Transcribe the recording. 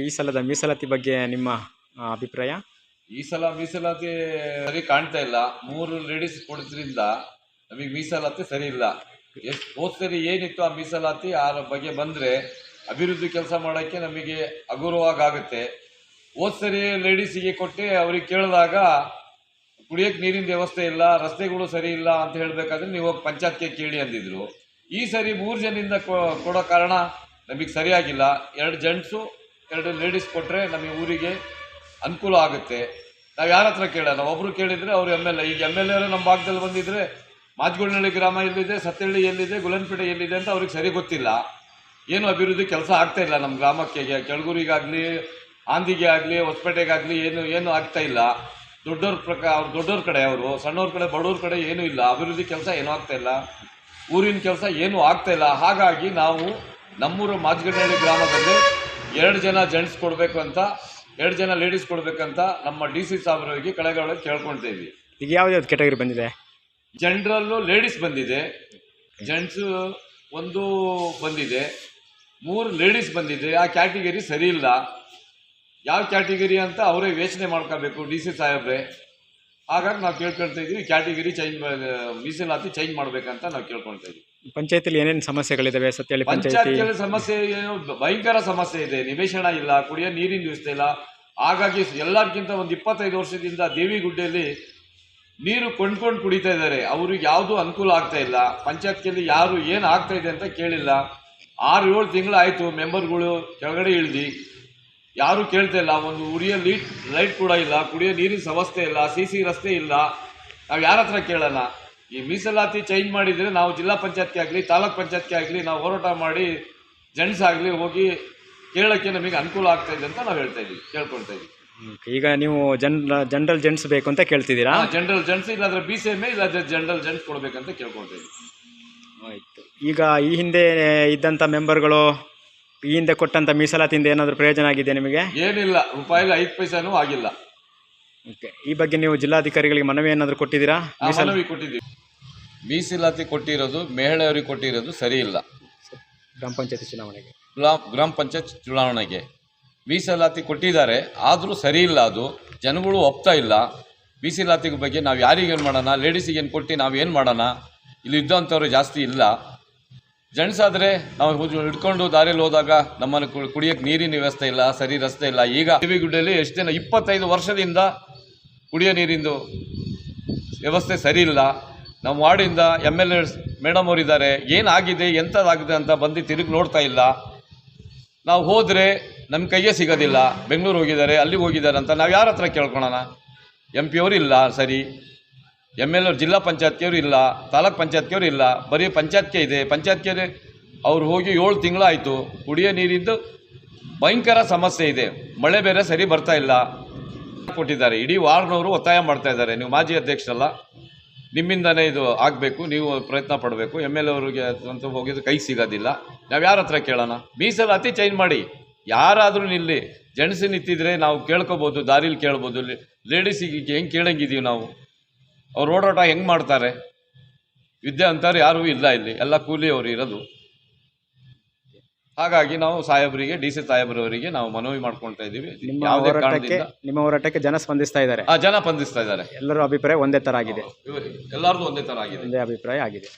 ಈ ಸಲದ ಮೀಸಲಾತಿ ಬಗ್ಗೆ ನಿಮ್ಮ ಅಭಿಪ್ರಾಯ? ಈ ಸಲ ಮೀಸಲಾತಿ ಸರಿ ಕಾಣ್ತಾ ಇಲ್ಲ. 3 ಲೇಡೀಸ್ ಕೊಡೋದ್ರಿಂದ ನಮಗೆ ಮೀಸಲಾತಿ ಸರಿ ಇಲ್ಲ. ಹೋದ್ ಸರಿ ಏನಿತ್ತು ಆ ಮೀಸಲಾತಿ ಆ ಬಗ್ಗೆ ಬಂದರೆ ಅಭಿವೃದ್ಧಿ ಕೆಲಸ ಮಾಡೋಕ್ಕೆ ನಮಗೆ ಹಗುರವಾಗುತ್ತೆ. ಹೋದ್ ಸರಿ ಲೇಡೀಸಿಗೆ ಕೊಟ್ಟು ಅವ್ರಿಗೆ ಕೇಳಿದಾಗ ಕುಡಿಯೋಕ್ಕೆ ನೀರಿನ ವ್ಯವಸ್ಥೆ ಇಲ್ಲ, ರಸ್ತೆಗಳು ಸರಿ ಇಲ್ಲ ಅಂತ ಹೇಳಬೇಕಾದ್ರೆ ನೀವು ಹೋಗಿ ಪಂಚಾಯತ್ಗೆ ಕೇಳಿ ಅಂದಿದ್ರು. ಈ ಸರಿ 3 ಜನಿಂದ ಕೊಡೋ ಕಾರಣ ನಮಗೆ ಸರಿಯಾಗಿಲ್ಲ. 2 ಜೆಂಟ್ಸು 2 ಲೇಡೀಸ್ ಕೊಟ್ಟರೆ ನಮಗೆ ಊರಿಗೆ ಅನುಕೂಲ ಆಗುತ್ತೆ. ನಾವು ಯಾರ ಹತ್ರ ಕೇಳೋಣ? ಒಬ್ಬರು ಕೇಳಿದರೆ ಅವರು MLA. ಈಗ MLA ಅವರು ನಮ್ಮ ಭಾಗದಲ್ಲಿ ಬಂದಿದ್ದರೆ ಮಾಜಗೋಳ್ನಹಳ್ಳಿ ಗ್ರಾಮ ಎಲ್ಲಿದೆ, ಸತ್ತಹಳ್ಳಿ ಎಲ್ಲಿದೆ, ಗುಲನ್ಪೇಟೆ ಎಲ್ಲಿದೆ ಅಂತ ಅವ್ರಿಗೆ ಸರಿ ಗೊತ್ತಿಲ್ಲ. ಏನು ಅಭಿವೃದ್ಧಿ ಕೆಲಸ ಆಗ್ತಾ ಇಲ್ಲ ನಮ್ಮ ಗ್ರಾಮಕ್ಕೆ. ಕೆಳಗೂರಿಗಾಗಲಿ, ಆಂದಿಗೆ ಆಗಲಿ, ಹೊಸಪೇಟೆಗಾಗಲಿ ಏನು ಆಗ್ತಾ ಇಲ್ಲ. ಅವ್ರು ದೊಡ್ಡವ್ರ ಕಡೆ, ಅವರು ಸಣ್ಣವ್ರ ಕಡೆ, ಬಡವ್ರ ಕಡೆ ಏನೂ ಇಲ್ಲ. ಅಭಿವೃದ್ಧಿ ಕೆಲಸ ಏನೂ ಆಗ್ತಾ ಇಲ್ಲ, ಊರಿನ ಕೆಲಸ ಏನೂ ಆಗ್ತಾ ಇಲ್ಲ. ಹಾಗಾಗಿ ನಾವು ನಮ್ಮೂರು ಮಾಜಗೋಳ್ನಹಳ್ಳಿ ಗ್ರಾಮದಲ್ಲಿ 2 ಜನ ಜೆಂಟ್ಸ್ ಕೊಡಬೇಕು ಅಂತ, 2 ಜನ ಲೇಡೀಸ್ ಕೊಡಬೇಕಂತ ನಮ್ಮ DC ಸಾಹೇಬರಿಗೆ ಕೆಳಗಡೆ ಕೇಳ್ಕೊಳ್ತಾ ಇದ್ವಿ. ಈಗ ಯಾವ್ದು ಕ್ಯಾಟಗರಿ ಬಂದಿದೆ? ಜನರಲ್ಲು ಲೇಡೀಸ್ ಬಂದಿದೆ, ಜೆಂಟ್ಸು 1 ಬಂದಿದೆ, 3 ಲೇಡೀಸ್ ಬಂದಿದೆ. ಆ ಕ್ಯಾಟಗರಿ ಸರಿ ಇಲ್ಲ. ಯಾವ ಕ್ಯಾಟಗರಿ ಅಂತ ಅವರೇ ಯೋಚನೆ ಮಾಡ್ಕೋಬೇಕು DC ಸಾಹೇಬ್ರೆ. ಹಾಗಾಗಿ ನಾವು ಕೇಳ್ಕೊಳ್ತಾ ಇದ್ವಿ, ಕ್ಯಾಟಗರಿ ಚೇಂಜ್, ಮೀಸಲಾತಿ ಚೇಂಜ್ ಮಾಡ್ಬೇಕಂತ ನಾವು ಕೇಳ್ಕೊಳ್ತಾ ಇದ್ವಿ. ಪಂಚಾಯತಿಲಿ ಏನೇನು ಸಮಸ್ಯೆಗಳಿದಾವೆ? ಸತ್ಯಹಳ್ಳಿ ಪಂಚಾಯತಿಯಲ್ಲಿ ಸಮಸ್ಯೆ ಭಯಂಕರ ಸಮಸ್ಯೆ ಇದೆ. ನಿವೇಶನ ಇಲ್ಲ, ಕುಡಿಯೋ ನೀರಿನ ವ್ಯವಸ್ಥೆ ಇಲ್ಲ. ಹಾಗಾಗಿ ಎಲ್ಲರಿಗಿಂತ ಒಂದು 25 ವರ್ಷದಿಂದ ದೇವಿಗುಡ್ಡೆಯಲ್ಲಿ ನೀರು ಕೊಂಡ್ಕೊಂಡು ಕುಡಿತಾ ಇದ್ದಾರೆ. ಅವ್ರಿಗೆ ಯಾವುದೂ ಅನುಕೂಲ ಆಗ್ತಾ ಇಲ್ಲ. ಪಂಚಾಯತ್ನಲ್ಲಿ ಯಾರು ಏನು ಆಗ್ತಾ ಇದೆ ಅಂತ ಕೇಳಿಲ್ಲ. 6-7 ತಿಂಗಳು ಆಯಿತು ಮೆಂಬರ್ಗಳು ಕೆಳಗಡೆ ಇಳ್ದು, ಯಾರೂ ಕೇಳ್ತಾ ಇಲ್ಲ. ಒಂದು ಉರಿಯೋ ಲೈಟ್ ಕೂಡ ಇಲ್ಲ, ಕುಡಿಯೋ ನೀರಿನ ವ್ಯವಸ್ಥೆ ಇಲ್ಲ, CC ರಸ್ತೆ ಇಲ್ಲ. ನಾವು ಯಾರ ಹತ್ರ ಕೇಳೋಣ? ಈ ಮೀಸಲಾತಿ ಚೇಂಜ್ ಮಾಡಿದರೆ ನಾವು ಜಿಲ್ಲಾ ಪಂಚಾಯತ್ಗೆ ಆಗಲಿ, ತಾಲೂಕ್ ಪಂಚಾಯತ್ಗೆ ಆಗಲಿ ನಾವು ಹೋರಾಟ ಮಾಡಿ ಜೆಂಟ್ಸ್ ಆಗಲಿ ಹೋಗಿ ಕೇಳೋಕ್ಕೆ ನಮಗೆ ಅನುಕೂಲ ಆಗ್ತಾ ಇದೆ ಅಂತ ನಾವು ಹೇಳ್ತಾ ಇದ್ದೀವಿ, ಕೇಳ್ಕೊಳ್ತಾ ಇದ್ದೀವಿ. ಈಗ ನೀವು ಜನರಲ್ ಜೆಂಟ್ಸ್ ಬೇಕು ಅಂತ ಕೇಳ್ತಿದ್ದೀರಾ? ಜನರಲ್ ಜೆಂಟ್ಸ್, ಇಲ್ಲಾಂದ್ರೆ BCM, ಇಲ್ಲಾಂದ್ರೆ ಜನರಲ್ ಜೆಂಟ್ಸ್ ಕೊಡಬೇಕಂತ ಕೇಳ್ಕೊಳ್ತಾ ಇದ್ದೀವಿ. ಆಯಿತು. ಈಗ ಈ ಹಿಂದೆ ಇದ್ದಂಥ ಮೆಂಬರ್ಗಳು ಈ ಹಿಂದೆ ಕೊಟ್ಟಂಥ ಮೀಸಲಾತಿಯಿಂದ ಏನಾದರೂ ಪ್ರಯೋಜನ ಆಗಿದೆ ನಿಮಗೆ? ಏನಿಲ್ಲ, ರೂಪಾಯಿಗೆ 5 ಪೈಸಾನೂ ಆಗಿಲ್ಲ. ಓಕೆ. ಈ ಬಗ್ಗೆ ನೀವು ಜಿಲ್ಲಾಧಿಕಾರಿಗಳಿಗೆ ಮನವಿ ಏನಾದರೂ ಕೊಟ್ಟಿದ್ದೀರಾ? ಮನವಿ ಕೊಟ್ಟಿದ್ದೀವಿ. ಮೀಸಲಾತಿ ಕೊಟ್ಟಿರೋದು ಮಹಿಳೆಯರಿಗೆ ಕೊಟ್ಟಿರೋದು ಸರಿ ಇಲ್ಲ. ಗ್ರಾಮ ಪಂಚಾಯತಿ ಚುನಾವಣೆಗೆ, ಗ್ರಾಮ ಪಂಚಾಯತ್ ಚುನಾವಣೆಗೆ ಮೀಸಲಾತಿ ಕೊಟ್ಟಿದ್ದಾರೆ, ಆದರೂ ಸರಿ ಇಲ್ಲ. ಅದು ಜನಗಳು ಒಪ್ತಾ ಇಲ್ಲ. ಮೀಸಲಾತಿ ಬಗ್ಗೆ ನಾವು ಯಾರಿಗೇನು ಮಾಡೋಣ? ಲೇಡೀಸಿಗೆ ಏನು ಕೊಟ್ಟು ನಾವು ಏನು ಮಾಡೋಣ? ಇಲ್ಲಿ ಇದ್ದಂಥವ್ರು ಜಾಸ್ತಿ ಇಲ್ಲ. ಜೆಂಟ್ಸ್ ಆದರೆ ನಾವು ಹಿಡ್ಕೊಂಡು ದಾರಿಯಲ್ಲಿ ಹೋದಾಗ ನಮ್ಮನ್ನು ಕುಡಿಯೋಕ್ಕೆ ನೀರಿನ ವ್ಯವಸ್ಥೆ ಇಲ್ಲ, ಸರಿ ರಸ್ತೆ ಇಲ್ಲ. ಈಗ ದೇವಿಗುಡ್ಡೆಯಲ್ಲಿ ಎಷ್ಟು ದಿನ 25 ವರ್ಷದಿಂದ ಕುಡಿಯೋ ನೀರಿಂದು ವ್ಯವಸ್ಥೆ ಸರಿ ಇಲ್ಲ. ನಮ್ಮ ವಾರ್ಡಿಂದ MLA ಮೇಡಮ್ ಅವರಿದ್ದಾರೆ, ಏನಾಗಿದೆ ಎಂಥದ್ದಾಗಿದೆ ಅಂತ ಬಂದು ತಿರುಗಿ ನೋಡ್ತಾ ಇಲ್ಲ. ನಾವು ಹೋದರೆ ನಮ್ಮ ಕೈಯೇ ಸಿಗೋದಿಲ್ಲ. ಬೆಂಗಳೂರು ಹೋಗಿದ್ದಾರೆ, ಅಲ್ಲಿಗೆ ಹೋಗಿದ್ದಾರೆ ಅಂತ ನಾವು ಯಾರ ಹತ್ರ ಕೇಳ್ಕೊಳೋಣ? MP ಅವರು ಇಲ್ಲ ಸರಿ, MLA ಜಿಲ್ಲಾ ಪಂಚಾಯತ್ಗೆಯವರು ಇಲ್ಲ, ತಾಲೂಕ್ ಪಂಚಾಯತ್ಗೆಯವರು ಇಲ್ಲ, ಬರೀ ಪಂಚಾಯತ್ಗೆ ಇದೆ. ಪಂಚಾಯತ್ಗೆ ಅವ್ರು ಹೋಗಿ 7 ತಿಂಗಳಾಯಿತು. ಕುಡಿಯೋ ನೀರಿಂದು ಭಯಂಕರ ಸಮಸ್ಯೆ ಇದೆ. ಮಳೆ ಬೇರೆ ಸರಿ ಬರ್ತಾ ಇಲ್ಲ. ಕೊಟ್ಟಿದ್ದಾರೆ, ಇಡೀ ವಾರ್ಡ್ನವರು ಒತ್ತಾಯ ಮಾಡ್ತಾ ಇದ್ದಾರೆ. ನೀವು ಮಾಜಿ ಅಧ್ಯಕ್ಷರಲ್ಲ, ನಿಮ್ಮಿಂದನೇ ಇದು ಆಗಬೇಕು, ನೀವು ಪ್ರಯತ್ನ ಪಡಬೇಕು. MLA ಅವ್ರಿಗೆ ಅಂತ ಹೋಗಿದ್ದು ಕೈ ಸಿಗೋದಿಲ್ಲ. ನಾವು ಯಾರ ಹತ್ರ ಕೇಳೋಣ? ಮೀಸಲಾತಿ ಚೇಂಜ್ ಮಾಡಿ. ಯಾರಾದರೂ ನಿಲ್ಲಿ. ಜೆಂಟ್ಸ್ ನಿಂತಿದ್ರೆ ನಾವು ಕೇಳ್ಕೊಬೋದು, ದಾರಿಲಿ ಕೇಳ್ಬೋದು. ಲೇಡೀಸಿಗೆ ಹೆಂಗೆ ಕೇಳಂಗಿದ್ದೀವಿ ನಾವು? ಅವ್ರು ಓಡಾಟ ಹೆಂಗೆ ಮಾಡ್ತಾರೆ? ವಿದ್ಯೆ ಅಂತಾರೆ ಯಾರೂ ಇಲ್ಲ ಇಲ್ಲಿ, ಎಲ್ಲ ಕೂಲಿಯವರು ಇರೋದು. ಹಾಗಾಗಿ ನಾವು ಸಾಹೇಬರಿಗೆ, DC ಸಾಹೇಬರವರಿಗೆ ನಾವು ಮನವಿ ಮಾಡ್ಕೊಳ್ತಾ ಇದ್ದೀವಿ. ನಿಮ್ಮ ಹೋರಾಟಕ್ಕೆ ಜನ ಸ್ಪಂದಿಸ್ತಾ ಇದ್ದಾರೆ? ಜನ ಸ್ಪಂದಿಸ್ತಾ ಇದ್ದಾರೆ. ಎಲ್ಲರ ಅಭಿಪ್ರಾಯ ಒಂದೇ ಥರ ಆಗಿದೆ? ಎಲ್ಲರದು ಒಂದೇ ಥರ ಆಗಿದೆ, ಒಂದೇ ಅಭಿಪ್ರಾಯ ಆಗಿದೆ.